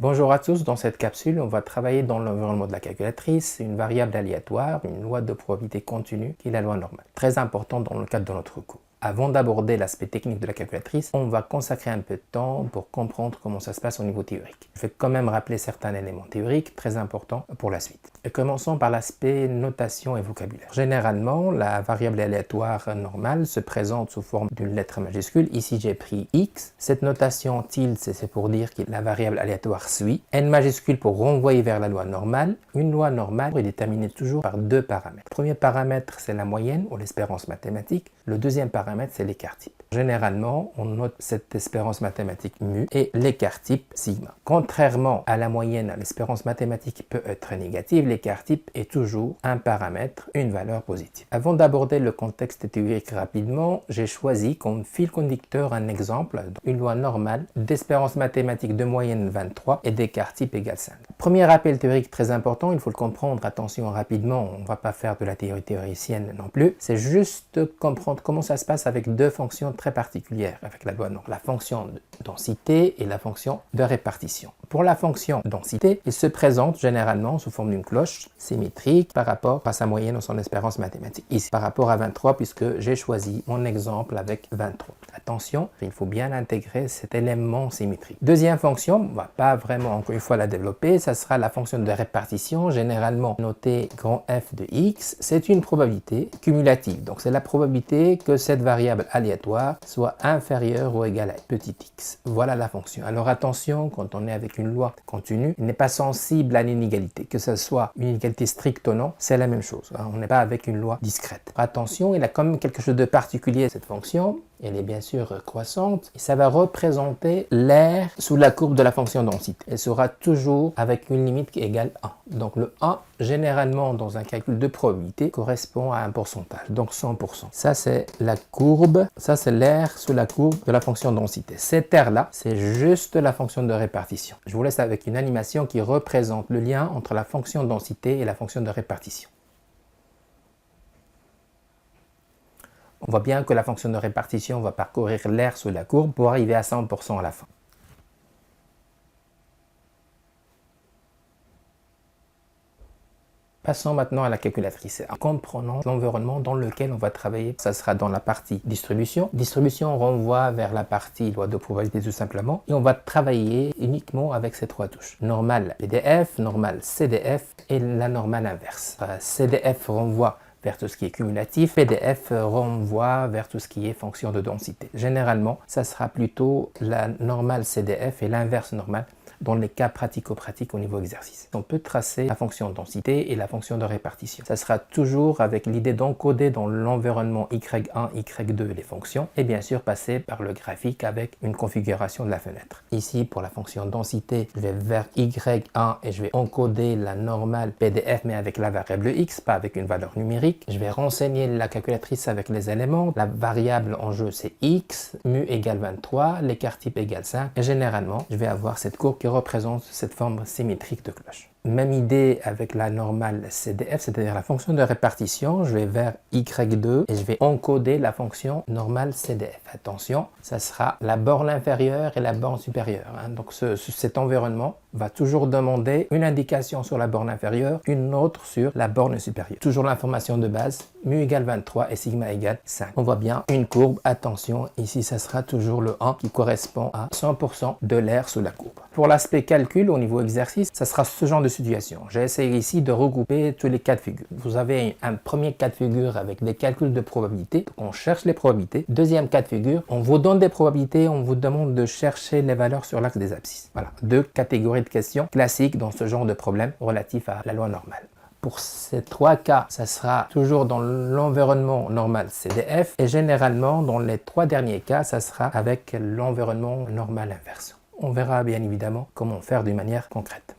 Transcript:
Bonjour à tous, dans cette capsule, on va travailler dans l'environnement de la calculatrice, une variable aléatoire, une loi de probabilité continue qui est la loi normale. Très important dans le cadre de notre cours. Avant d'aborder l'aspect technique de la calculatrice, on va consacrer un peu de temps pour comprendre comment ça se passe au niveau théorique. Je vais quand même rappeler certains éléments théoriques très importants pour la suite. Et commençons par l'aspect notation et vocabulaire. Généralement, la variable aléatoire normale se présente sous forme d'une lettre majuscule. Ici, j'ai pris x. Cette notation tilde, c'est pour dire que la variable aléatoire suit. N majuscule pour renvoyer vers la loi normale. Une loi normale est déterminée toujours par deux paramètres. Le premier paramètre, c'est la moyenne ou l'espérance mathématique. Le deuxième paramètre, c'est l'écart type. Généralement, on note cette espérance mathématique mu et l'écart type sigma. Contrairement à la moyenne, l'espérance mathématique peut être négative, l'écart type est toujours un paramètre, une valeur positive. Avant d'aborder le contexte théorique rapidement, j'ai choisi comme fil conducteur un exemple, une loi normale d'espérance mathématique de moyenne 23 et d'écart type égale 5. Premier rappel théorique très important, il faut le comprendre, attention rapidement, on ne va pas faire de la théorie théoricienne non plus, c'est juste comprendre comment ça se passe avec deux fonctions très particulières avec la loi normale, la fonction de densité et la fonction de répartition. Pour la fonction densité, il se présente généralement sous forme d'une cloche symétrique par rapport à sa moyenne ou son espérance mathématique. Ici, par rapport à 23, puisque j'ai choisi mon exemple avec 23. Attention, il faut bien intégrer cet élément symétrique. Deuxième fonction, on ne va pas vraiment encore une fois la développer, ça sera la fonction de répartition, généralement notée grand F de x. C'est une probabilité cumulative, donc c'est la probabilité que cette variable aléatoire soit inférieure ou égale à petit x. Voilà la fonction. Alors attention, quand on est avec une loi continue, il n'est pas sensible à l'inégalité. Que ce soit une inégalité stricte ou non, c'est la même chose. On n'est pas avec une loi discrète. Attention, il a quand même quelque chose de particulier cette fonction. Elle est bien sûr croissante et ça va représenter l'aire sous la courbe de la fonction densité. Elle sera toujours avec une limite qui égale 1. Donc le 1, généralement dans un calcul de probabilité, correspond à un pourcentage, donc 100%. Ça c'est la courbe, ça c'est l'aire sous la courbe de la fonction densité. Cette aire-là, c'est juste la fonction de répartition. Je vous laisse avec une animation qui représente le lien entre la fonction densité et la fonction de répartition. On voit bien que la fonction de répartition va parcourir l'aire sous la courbe pour arriver à 100% à la fin. Passons maintenant à la calculatrice, en comprenant l'environnement dans lequel on va travailler. Ça sera dans la partie distribution. Distribution renvoie vers la partie loi de probabilité tout simplement. Et on va travailler uniquement avec ces trois touches. Normale PDF, normale CDF et la normale inverse. CDF renvoie vers tout ce qui est cumulatif, PDF renvoie vers tout ce qui est fonction de densité. Généralement, ça sera plutôt la normale CDF et l'inverse normale dans les cas pratico-pratiques au niveau exercice. On peut tracer la fonction de densité et la fonction de répartition. Ça sera toujours avec l'idée d'encoder dans l'environnement Y1, Y2 les fonctions et bien sûr passer par le graphique avec une configuration de la fenêtre. Ici, pour la fonction densité, je vais vers Y1 et je vais encoder la normale PDF mais avec la variable X, pas avec une valeur numérique. Je vais renseigner la calculatrice avec les éléments. La variable en jeu c'est X, mu égale 23, l'écart type égale 5 et généralement, je vais avoir cette courbe qui représente cette forme symétrique de cloche. Même idée avec la normale CDF, c'est-à-dire la fonction de répartition. Je vais vers Y2 et je vais encoder la fonction normale CDF. Attention, ça sera la borne inférieure et la borne supérieure. Donc cet environnement va toujours demander une indication sur la borne inférieure, une autre sur la borne supérieure. Toujours l'information de base, mu égale 23 et sigma égale 5. On voit bien une courbe, attention, ici ça sera toujours le 1 qui correspond à 100% de l'aire sous la courbe. Pour l'aspect calcul au niveau exercice, ça sera ce genre de situation. J'ai essayé ici de regrouper tous les cas de figure. Vous avez un premier cas de figure avec des calculs de probabilité. On cherche les probabilités. Deuxième cas de figure, on vous donne des probabilités, on vous demande de chercher les valeurs sur l'axe des abscisses. Voilà, deux catégories de questions classiques dans ce genre de problème relatif à la loi normale. Pour ces trois cas, ça sera toujours dans l'environnement normal CDF et généralement dans les trois derniers cas, ça sera avec l'environnement normal inverse. On verra bien évidemment comment faire d'une manière concrète.